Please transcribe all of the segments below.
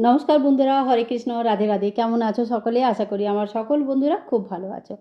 নমস্কার বন্ধুরা, হরে কৃষ্ণ, রাধে রাধে। কেমন আছো সকলে? আশা করি আমার সকল বন্ধুরা খুব ভালো আছো।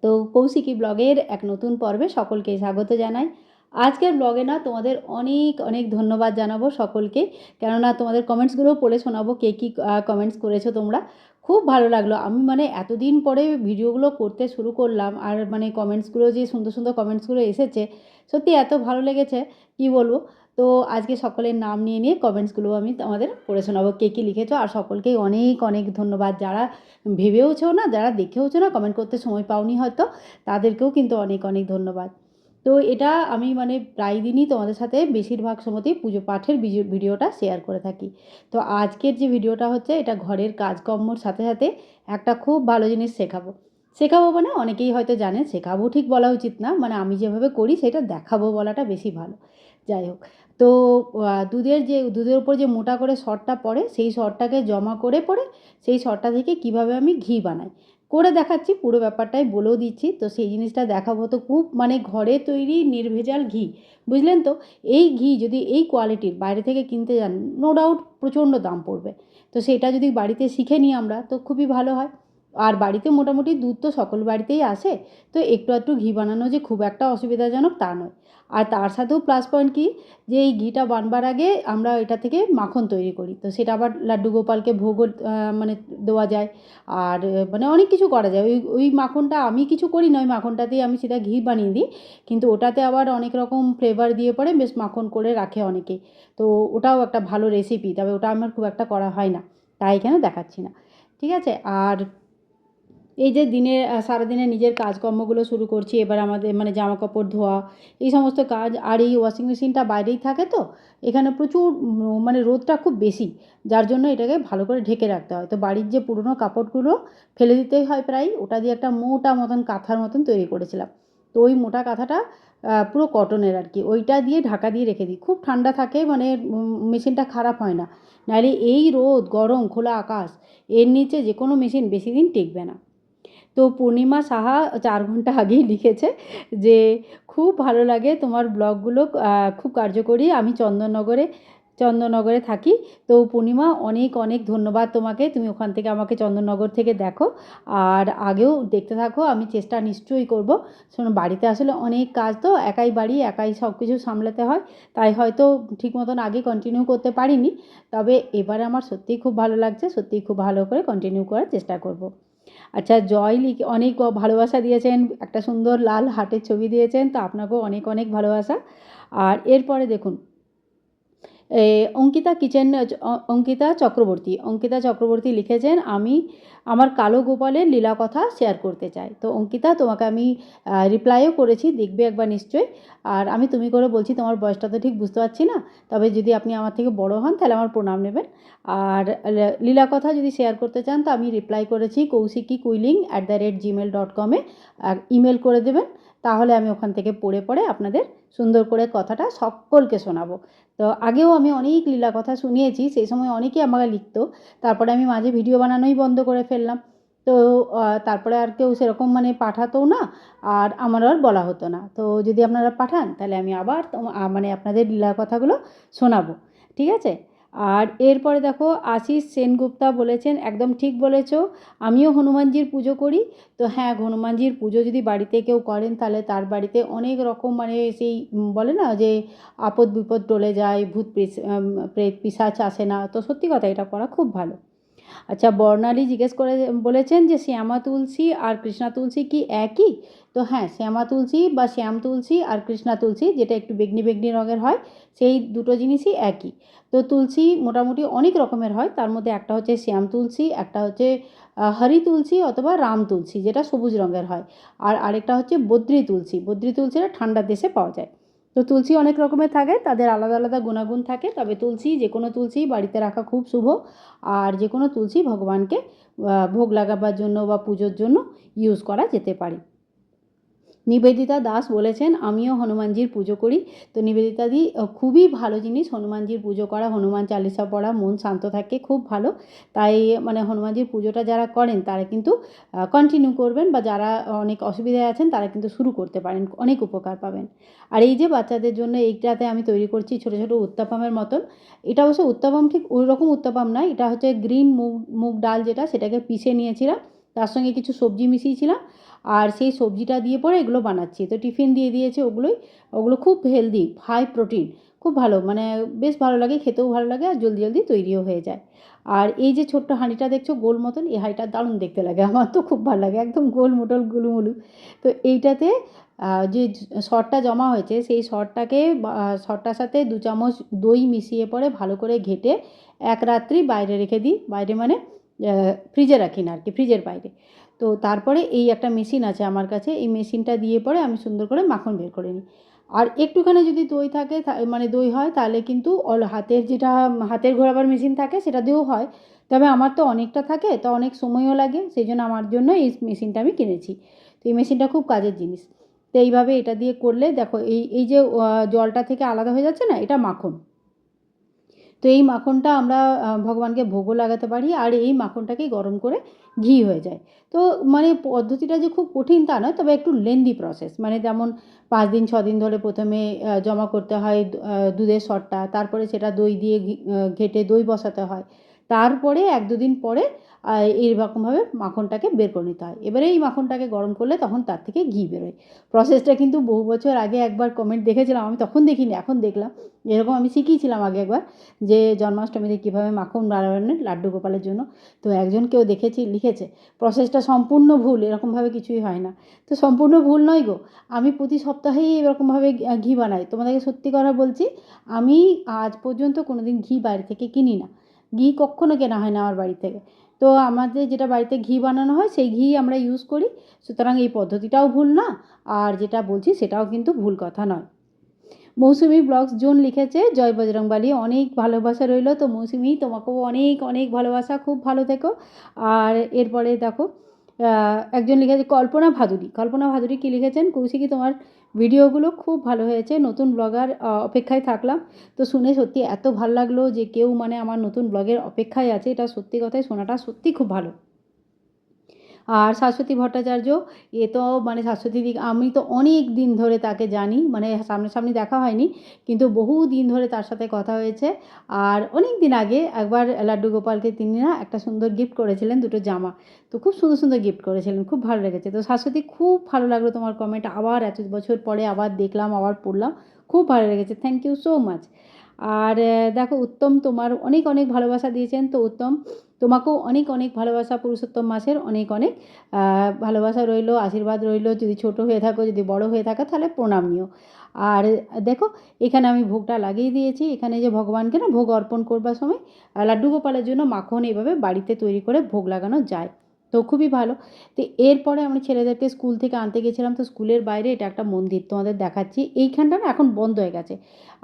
তো কৌশিকী ব্লগের এক নতুন পর্বে সকলকে স্বাগত জানাই। আজকের ব্লগে না তোমাদের অনেক অনেক ধন্যবাদ জানাবো সকলকে, কেননা তোমাদের কমেন্টসগুলোও পড়ে শোনাবো কে কী কমেন্টস করেছো তোমরা। খুব ভালো লাগলো। আমি এতদিন পরে ভিডিওগুলো করতে শুরু করলাম, আর কমেন্টসগুলো যে সুন্দর সুন্দর কমেন্টসগুলো এসেছে, সত্যি এত ভালো লেগেছে কি বলবো। তো আজকে সকলের নাম নিয়ে নিয়ে কমেন্টসগুলো আমি তোমাদের পড়ে শোনাবো কে কী লিখেছো। আর সকলকেই অনেক অনেক ধন্যবাদ, যারা ভেবেওছো না, যারা দেখেওছো না, কমেন্ট করতে সময় পাওনি হয়তো, তাদেরকেও কিন্তু অনেক অনেক ধন্যবাদ। তো এটা আমি প্রায় দিনই তোমাদের সাথে বেশিরভাগ সময়তেই পুজো পাঠের ভিডিওটা শেয়ার করে থাকি। তো আজকের যে ভিডিওটা হচ্ছে, এটা ঘরের কাজকর্মর সাথে সাথে একটা খুব ভালো জিনিস শেখাবো। শেখাবো অনেকেই হয়তো জানেন, শেখাবো ঠিক বলা উচিত না, আমি যেভাবে করি সেটা দেখাবো বলাটা বেশি ভালো। যাই হোক, তো দুধের উপর যে মোটা করে সরটা পড়ে, সেই সরটাকে জমা করে পড়ে সেই সরটা থেকে কিভাবে আমি ঘি বানাই করে দেখাচ্ছি, পুরো ব্যাপারটাই বলেও দিচ্ছি। তো সেই জিনিসটা দেখাবো। তো খুব ঘরে তৈরি নির্ভেজাল ঘি, বুঝলেন তো। এই ঘি যদি এই কোয়ালিটির বাইরে থেকে কিনতে যান, নো ডাউট প্রচণ্ড দাম পড়বে। তো সেটা যদি বাড়িতে শিখে নিই আমরা, তো খুবই ভালো হয়। আর বাড়িতে মোটামুটি দুধ তো সকল বাড়িতেই আসে, তো একটু একটু ঘি বানানো যে খুব একটা অসুবিধাজনক তা নয়। আর তার সাথেও প্লাস পয়েন্ট কী, যে এই ঘিটা বানবার আগে আমরা এটা থেকে মাখন তৈরি করি, তো সেটা আবার লাড্ডু গোপালকে ভোগও দেওয়া যায়। আর অনেক কিছু করা যায়। ওই ওই মাখনটা আমি কিছু করি না, ওই মাখনটাতেই আমি সেটা ঘি বানিয়ে দিই। কিন্তু ওটাতে আবার অনেক রকম ফ্লেভার দিয়ে পরে বেশ মাখন করে রাখে অনেকে। তো ওটাও একটা ভালো রেসিপি, তবে ওটা আমার খুব একটা করা হয় না, তাই এখানে দেখাচ্ছি না। ঠিক আছে। আর এই যে সারাদিনে নিজের কাজকর্মগুলো শুরু করছি, এবার আমাদের জামা কাপড় ধোয়া, এই সমস্ত কাজ। আর এই ওয়াশিং মেশিনটা বাইরেই থাকে, তো এখানে প্রচুর রোদটা খুব বেশি, যার জন্য এটাকে ভালো করে ঢেকে রাখতে হয়। তো বাড়ির যে পুরনো কাপড়গুলো ফেলে দিতেই হয় প্রায়, ওটা দিয়ে একটা মোটা মতন কাঁথার মতন তৈরি করেছিলাম। তো ওই মোটা কাঁথাটা পুরো কটনের আর কি, ওইটা দিয়ে ঢাকা দিয়ে রেখে দিই। খুব ঠান্ডা থাকে, মেশিনটা খারাপ হয় না। নাহলে এই রোদ গরম খোলা আকাশ, এর নিচে যে কোনো মেশিন বেশি দিন টিকবে না। তো পূর্ণিমা সাহা 4 ঘন্টা আগেই লিখেছে যে খুব ভালো লাগে তোমার ব্লগগুলো, খুব কার্যকরী। আমি চন্দননগরে থাকি। তো পূর্ণিমা, অনেক অনেক ধন্যবাদ তোমাকে, তুমি ওখান থেকে আমাকে চন্দননগর থেকে দেখো, আর আগেও দেখতে থাকো। আমি চেষ্টা নিশ্চয়ই করব। শোনো, বাড়িতে আসলে অনেক কাজ, তো একাই বাড়ি, একাই সব কিছু সামলাতে হয়, তাই হয়তো ঠিক মতন আগে কন্টিনিউ করতে পারিনি। তবে এবারে আমার সত্যিই খুব ভালো লাগছে, সত্যিই খুব ভালো করে কন্টিনিউ করার চেষ্টা করব। আচ্ছা, জয় অনেক ভালোবাসা দিয়েছেন, একটা সুন্দর লাল হার্টের ছবি দিয়েছেন, তো আপনাকেও অনেক অনেক ভালোবাসা। আর এরপরে দেখুন, অঙ্কিতা চক্রবর্তী লিখেছেন, আমি আমার কালো গোপালের লীলা কথা শেয়ার করতে চাই। তো অঙ্কিতা, তোমাকে আমি রিপ্লাইও করেছি, দেখবে একবার নিশ্চয়ই। আর আমি তুমি করে বলছি, তোমার বয়সটা তো ঠিক বুঝতে পারছি না, তবে যদি আপনি আমার থেকে বড় হন তাহলে আমার প্রণাম নেবেন। আর লীলা কথা যদি শেয়ার করতে চান, তো আমি রিপ্লাই করেছি kaushiki@gmail.com-এ ইমেল করে দেবেন, তাহলে আমি ওখান থেকে পড়ে পড়ে আপনাদের সুন্দর করে কথাটা সকলকে শোনাবো। তো আগেও আমি অনেক লীলা কথা শুনিয়েছি, সেই সময় অনেকেই আমাকে লিখতো, তারপরে আমি মাঝে ভিডিও বানানোই বন্ধ করে ফেললাম। তো তারপরে আর কেউ সেরকম পাঠাতেও না, আর আমারও আর বলা হতো না। তো যদি আপনারা পাঠান, তাহলে আমি আবার আপনাদের লীলা কথাগুলো শোনাবো। ঠিক আছে। আর এরপরে দেখো, আশিস সেনগুপ্তা বলেছেন, একদম ঠিক বলেছ, আমিও হনুমানজির পুজো করি। তো হ্যাঁ, হনুমানজির পুজো যদি বাড়িতে কেউ করেন, তাহলে তার বাড়িতে অনেক রকম সেই বলে না যে আপদ বিপদ টলে যায়, ভূত প্রেত পিশাচ আসে না। তো সত্যি কথা, এটা করা খুব ভালো। আচ্ছা, বর্ণালী জিজ্ঞেস করে বলেছেন যে শ্যামা তুলসী আর কৃষ্ণা তুলসী কি একই? তো হ্যাঁ, শ্যামা তুলসী বা শ্যাম তুলসী আর কৃষ্ণা তুলসী, যেটা একটু বেগনি বেগনি রঙের হয়, সেই দুটো জিনিসই একই। তো তুলসী মোটামুটি অনেক রকমের হয়, তার মধ্যে একটা হচ্ছে শ্যাম তুলসী, একটা হচ্ছে হরি তুলসী অথবা রাম তুলসী, যেটা সবুজ রঙের হয়। আর আরেকটা হচ্ছে বদ্রী তুলসীটা ঠান্ডার দেশে পাওয়া যায়। তো তুলসী অনেক রকমের থাকে, তাদের আলাদা আলাদা গুণাগুণ থাকে, তবে যে কোনো তুলসী বাড়িতে রাখা খুব শুভ। আর যে কোনো তুলসী ভগবানকে ভোগ লাগাবার জন্য বা পুজোর জন্য ইউজ করা যেতে পারে। নিবেদিতা দাস বলেছেন আমিও হনুমানজির পুজো করি। তো নিবেদিতাদি খুবই ভালো জিনিস হনুমানজির পুজো করা, হনুমান চালিসা পড়া, মন শান্ত থাকে, খুব ভালো। তাই মানে হনুমানজির পুজোটা যারা করেন তারা কিন্তু কন্টিনিউ করবেন, বা যারা অনেক অসুবিধায় আছেন তারা কিন্তু শুরু করতে পারেন, অনেক উপকার পাবেন। আর এই যে বাচ্চাদের জন্য এইটাতে আমি তৈরি করছি ছোটো ছোটো উত্তাপামের মতন। এটা অবশ্য উত্তাপাম ঠিক ওই রকম উত্তাপাম নয়, এটা হচ্ছে গ্রিন মুগ ডাল, যেটা সেটাকে পিষে নিয়েছিলাম, তার সঙ্গে কিছু সবজি মিশিয়েছিলাম, আর সেই সবজিটা দিয়ে পরে এগুলো বানাচ্ছি। তো টিফিন দিয়ে দিয়েছে ওগুলো খুব হেলদি, হাই প্রোটিন, খুব ভালো, মানে বেশ ভালো লাগে, খেতেও ভালো লাগে, আর জলদি জলদি তৈরিও হয়ে যায়। আর এই যে ছোট্ট হাঁড়িটা দেখছো গোল মতন, এই হাঁড়িটা দারুণ দেখতে লাগে, আমার তো খুব ভালো লাগে, একদম গোল মোটল গুলুমুলু। তো এইটাতে যে সরটা জমা হয়েছে সেই সরটাকে সরটার সাথে 2 চামচ দই মিশিয়ে পরে ভালো করে ঘেটে এক রাত্রি বাইরে রেখে দিই, বাইরে মানে ফ্রিজে রাখি না আর কি, ফ্রিজের বাইরে। তো তারপরে এই একটা মেশিন আছে আমার কাছে, এই মেশিনটা দিয়ে পরে আমি সুন্দর করে মাখন বের করে নিই। আর একটুখানি যদি দই থাকে মানে দই হয় তাহলে কিন্তু হাতের যেটা হাতের ঘোরাবার মেশিন থাকে সেটা দিয়েও হয়। তবে আমার তো অনেকটা থাকে, তো অনেক সময়ও লাগে, সেই জন্য আমার জন্য এই মেশিনটা আমি কিনেছি। তো এই মেশিনটা খুব কাজের জিনিস। তো এইভাবে এটা দিয়ে করলে দেখো এই যে জলটা থেকে আলাদা হয়ে যাচ্ছে না, এটা মাখন। তো এই মাখনটা আমরা ভগবানকে ভোগও লাগাতে পারি, আর এই মাখনটাকেই গরম করে ঘি হয়ে যায়। তো মানে পদ্ধতিটা যে খুব কঠিন তা নয়, তবে একটু লেন্দি প্রসেস, মানে যেমন 5 দিন 6 দিন ধরে প্রথমে জমা করতে হয় দুধের সরটা, তারপরে সেটা দই দিয়ে ঘেটে দই বসাতে হয়, তারপরে 1-2 দিন পরে এইরকমভাবে মাখনটাকে বের করে নিতে হয়। এবারে এই মাখনটাকে গরম করলে তখন তার থেকে ঘি বেরোয়। প্রসেসটা কিন্তু বহু বছর আগে একবার কমেন্ট দেখেছিলাম, আমি তখন দেখিনি, এখন দেখলাম। এরকম আমি শিখিয়েছিলাম আগে একবার, যে জন্মাষ্টমীতে কীভাবে মাখন বানাবেন লাড্ডু গোপালের জন্য। তো একজন কেউ দেখেছি লিখেছে প্রসেসটা সম্পূর্ণ ভুল, এরকমভাবে কিছুই হয় না। তো সম্পূর্ণ ভুল নয় গো, আমি প্রতি সপ্তাহেই এরকমভাবে ঘি বানাই, তোমাদেরকে সত্যি কথা বলছি। আমি আজ পর্যন্ত কোনো দিন ঘি বাইরে থেকে কিনি না, ঘি কখনো কেনা হয় না আমার বাড়ি থেকে। তো আমাদের যেটা বাড়িতে ঘি বানানো হয় সেই ঘি আমরা ইউজ করি, সুতরাং এই পদ্ধতিটাও ভুল না, আর যেটা বলছি সেটাও কিন্তু ভুল কথা নয়। মৌসুমি ব্লগস জোন লিখেছে জয় বজরংবলী, অনেক ভালোবাসা রইল। তো মৌসুমি তোমাকেও অনেক অনেক ভালোবাসা, খুব ভালো থেকো। আর এরপরে দেখো একজন লিখেছে কল্পনা ভাদুরী কী লিখেছেন, কৌশিকী তোমার ভিডিওগুলো খুব ভালো হয়েছে, নতুন ব্লগার অপেক্ষায় থাকলাম। তো শুনে সত্যি এত ভালো লাগলো যে কেউ মানে আমার নতুন ব্লগের অপেক্ষায় আছে, এটা সত্যি কথাই, শোনাটা সত্যি খুব ভালো। আর শাশ্বতী ভট্টাচার্য, এ তো মানে শাশ্বতী দিদি, আমি তো অনেক দিন ধরে তাকে জানি, মানে সামনাসামনি দেখা হয়নি, কিন্তু বহু দিন ধরে তার সাথে কথা হয়েছে। আর অনেক দিন আগে একবার লাড্ডু গোপালকে তিনি না একটা সুন্দর গিফট করেছিলেন, 2টো জামা। তো খুব সুন্দর সুন্দর গিফট করেছিলেন, খুব ভালো লেগেছে। তো শাশ্বতী, খুব ভালো লাগলো তোমার কমেন্ট, আবার এত বছর পরে আবার দেখলাম, আবার পড়লাম, খুব ভালো লেগেছে, থ্যাংক ইউ সো মাচ। আর দেখো উত্তম তোমার অনেক অনেক ভালোবাসা দিয়েছেন, তো উত্তম তোমাকেও অনেক অনেক ভালোবাসা, পুরুষোত্তম মাসের অনেক অনেক ভালোবাসা রইল, আশীর্বাদ রইল। যদি ছোট হয়ে থাকো, যদি বড় হয়ে থাকো, তাহলে প্রণাম নিও। আর দেখো এখানে আমি ভোগটা লাগিয়ে দিয়েছি, এখানে যে ভগবানকে না ভোগ অর্পণ করবার সময় লাড্ডু গোপালের জন্য মাখন এইভাবে বাড়িতে তৈরি করে ভোগ লাগানো যায়, তো খুবই ভালো। তো এরপরে আমি ছেলেদেরকে স্কুল থেকে আনতে গেছিলাম, তো স্কুলের বাইরে এটা একটা মন্দির তোমাদের দেখাচ্ছি, এইখানটা না এখন বন্ধ হয়ে গেছে।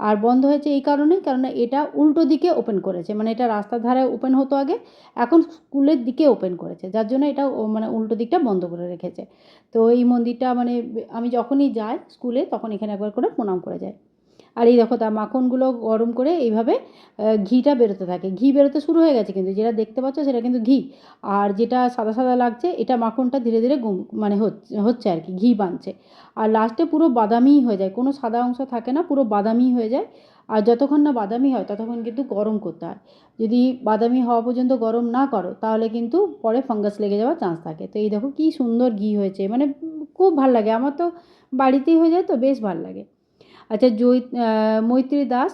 আর বন্ধ হয়েছে এই কারণেই, কারণ এটা উল্টো দিকে ওপেন করেছে, মানে এটা রাস্তার ধারে ওপেন হতো আগে, এখন স্কুলের দিকে ওপেন করেছে, যার জন্য এটা মানে উল্টো দিকটা বন্ধ করে রেখেছে। তো এই মন্দিরটা মানে আমি যখনই যাই স্কুলে তখন এখানে একবার করে প্রণাম করে যাই। আর এই দেখো তার মাখনগুলো গরম করে এইভাবে ঘিটা বেরোতে থাকে, ঘি বেরোতে শুরু হয়ে গেছে, কিন্তু যেটা দেখতে পাচ্ছ সেটা কিন্তু ঘি। আর যেটা সাদা সাদা লাগছে এটা মাখনটা ধীরে ধীরে মানে হচ্ছে আর কি, ঘি বানছে। আর লাস্টে পুরো বাদামি হয়ে যায়, কোনো সাদা অংশ থাকে না, পুরো বাদামি হয়ে যায়। আর যতক্ষণ না বাদামি হয় ততক্ষণ কিন্তু গরম করতে হয়, যদি বাদামি হওয়া পর্যন্ত গরম না করো তাহলে কিন্তু পরে ফাঙ্গাস লেগে যাওয়ার চান্স থাকে। তো এই দেখো কী সুন্দর ঘি হয়েছে, মানে খুব ভাল লাগে, আমার তো বাড়িতেই হয়ে যায়, তো বেশ ভাল লাগে। আচ্ছা মৈত্রী দাস,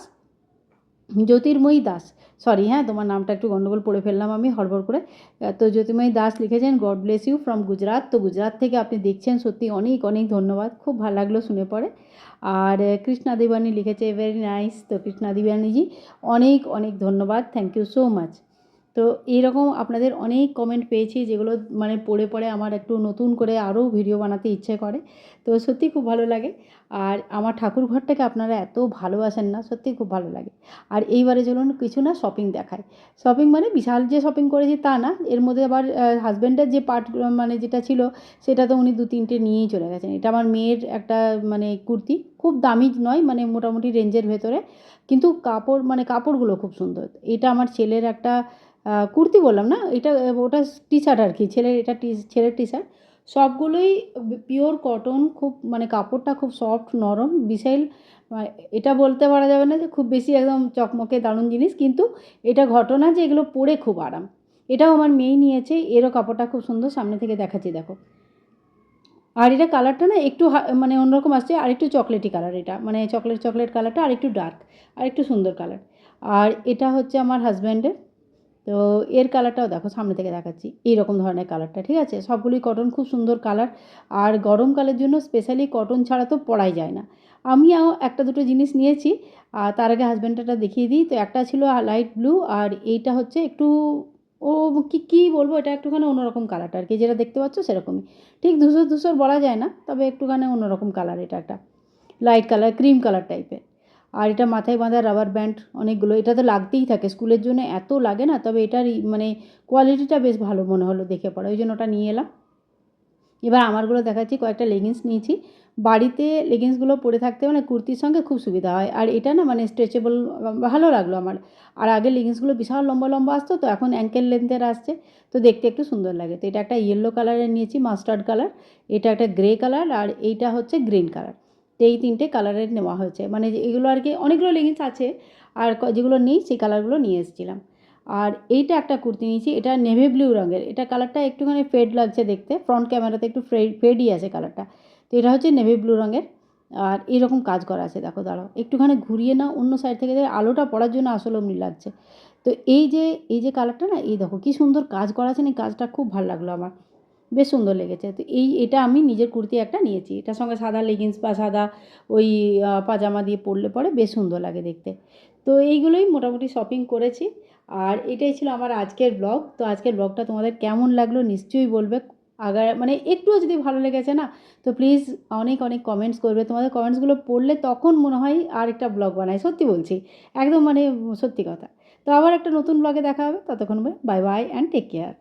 জ্যোতির্ময়ী দাস, সরি হ্যাঁ, তোমার নামটা একটু গণ্ডগোল পড়ে ফেললাম আমি হড়বড় করে। তো জ্যোতির্ময়ী দাস লিখেছেন God bless you from Gujarat. তো গুজরাট থেকে আপনি দেখছেন, সত্যি অনেক অনেক ধন্যবাদ, খুব ভালো লাগলো শুনে পরে। আর কৃষ্ণা দেবানী লিখেছে ভেরি নাইস। তো কৃষ্ণা দেবানীজি অনেক অনেক ধন্যবাদ, থ্যাংক ইউ সো মাচ। তো এইরকম আপনাদের অনেক কমেন্ট পেয়েছি, যেগুলো মানে পড়ে পড়ে আমার একটু নতুন করে আরও ভিডিও বানাতে ইচ্ছে করে। তো সত্যিই খুব ভালো লাগে। আর আমার ঠাকুর ঘরটাকে আপনারা এত ভালোবাসেন না, সত্যিই খুব ভালো লাগে। আর এইবারে চলুন কিছু না শপিং দেখাই। শপিং মানে বিশাল যে শপিং করেছি তা না। এর মধ্যে আবার হাসব্যান্ডের যে পার্ট মানে যেটা ছিল সেটা তো উনি 2-3টে নিয়েই চলে গেছেন। এটা আমার মেয়ের একটা মানে কুর্তি, খুব দামি নয়, মানে মোটামুটি রেঞ্জের ভেতরে, কিন্তু কাপড় মানে কাপড়গুলো খুব সুন্দর। এটা আমার ছেলের একটা কুর্তি বললাম না, এটা ওটা টি-শার্ট আর কি, ছেলের এটা ছেলের টি-শার্ট। সবগুলোই পিওর কটন, খুব মানে কাপড়টা খুব সফট নরম বিশাল। এটা বলতে পারা যাবে না যে খুব বেশি একদম চকমকে দারুণ জিনিস, কিন্তু এটা ঘটনা যে এগুলো পরে খুব আরাম। এটাও আমার মেয়েই নিয়েছে, এরও কাপড়টা খুব সুন্দর, সামনে থেকে দেখাচ্ছি দেখো। আর এটা কালারটা না একটু মানে অন্যরকম আসছে, আর একটু চকলেটি কালার, এটা মানে চকলেট কালারটা আর একটু ডার্ক, আর একটু সুন্দর কালার। আর এটা হচ্ছে আমার হাজব্যান্ডের। তো এর কালারটাও দেখো, সামনে থেকে দেখাচ্ছি, এইরকম ধরনের কালারটা, ঠিক আছে? সবগুলোই কটন, খুব সুন্দর কালার। আর গরমকালের জন্য স্পেশালি কটন ছাড়া তো পরাই যায় না। আমিও একটা দুটো জিনিস নিয়েছি, আর তার আগে হাজব্যান্ডটা দেখিয়ে দিই। তো একটা ছিল লাইট ব্লু, আর এইটা হচ্ছে একটু ও কী বলবো, এটা একটুখানি অন্যরকম কালারটা আর কি, যেটা দেখতে পাচ্ছ সেরকমই। ঠিক ধূসর ধূসর বলা যায় না, তবে একটুখানি অন্যরকম কালার, এটা একটা লাইট কালার, ক্রিম কালার টাইপের। আর এটা মাথায় বাঁধা রাবার ব্যান্ড অনেকগুলো, এটা তো লাগতেই থাকে, স্কুলের জন্য এত লাগে না, তবে এটার মানে কোয়ালিটিটা বেশ ভালো মনে হলো দেখে পরে, ওই জন্য ওটা নিয়ে এলাম। এবার আমারগুলো দেখাচ্ছি, কয়েকটা লেগিংস নিয়েছি। বাড়িতে লেগিংসগুলো পরে থাকতে মানে কুর্তির সঙ্গে খুব সুবিধা হয়। আর এটা না মানে স্ট্রেচেবল, ভালো লাগলো আমার। আর আগে লেগিংসগুলো বিশাল লম্বা লম্বা আসতো, তো এখন অ্যাঙ্কেল লেন্থের আসছে, তো দেখতে একটু সুন্দর লাগে। তো এটা একটা ইয়েলো কালারের নিয়েছি, মাস্টার্ড কালার, এটা একটা গ্রে কালার, আর এইটা হচ্ছে গ্রিন কালার। তো এই 3টে কালারের নেওয়া হয়েছে, মানে এগুলো আর কি, অনেকগুলো লেগিংস আছে, আর যেগুলো নেই সেই কালারগুলো নিয়ে এসেছিলাম। আর এইটা একটা কুর্তি নিয়েছি, এটা নেভি ব্লু রঙের, এটা কালারটা একটুখানি ফেড লাগছে দেখতে, ফ্রন্ট ক্যামেরাতে একটু ফেডই আছে কালারটা। তো এটা হচ্ছে নেভি ব্লু রঙের, আর এইরকম কাজ করা আছে দেখো, দাঁড়াও একটুখানি ঘুরিয়ে নাও অন্য সাইড থেকে, আলোটা পড়ার জন্য আসলে অমনি লাগছে। তো এই যে কালারটা না, এই দেখো কী সুন্দর কাজ করা আছে না, এই কাজটা খুব ভালো লাগলো আমার, বেশ সুন্দর লেগেছে। তো এটা আমি নিজের কুর্তি একটা নিয়েছি, এটার সঙ্গে সাদা লেগিংস বা সাদা ওই পাজামা দিয়ে পরলে পরে বেশ সুন্দর লাগে দেখতে। তো এইগুলোই মোটামুটি শপিং করেছি। আর এটাই ছিল আমার আজকের ব্লগ। তো আজকের ব্লগটা তোমাদের কেমন লাগলো নিশ্চয়ই বলবে। মানে একটুও যদি ভালো লেগেছে না, তো প্লিজ অনেক অনেক কমেন্টস করবে। তোমাদের কমেন্টসগুলো পড়লে তখন মনে হয় আরেকটা ব্লগ বানাই, সত্যি বলছি, একদম মানে সত্যি কথা। তো আবার একটা নতুন ব্লগে দেখা হবে, ততক্ষণ bye bye and take care.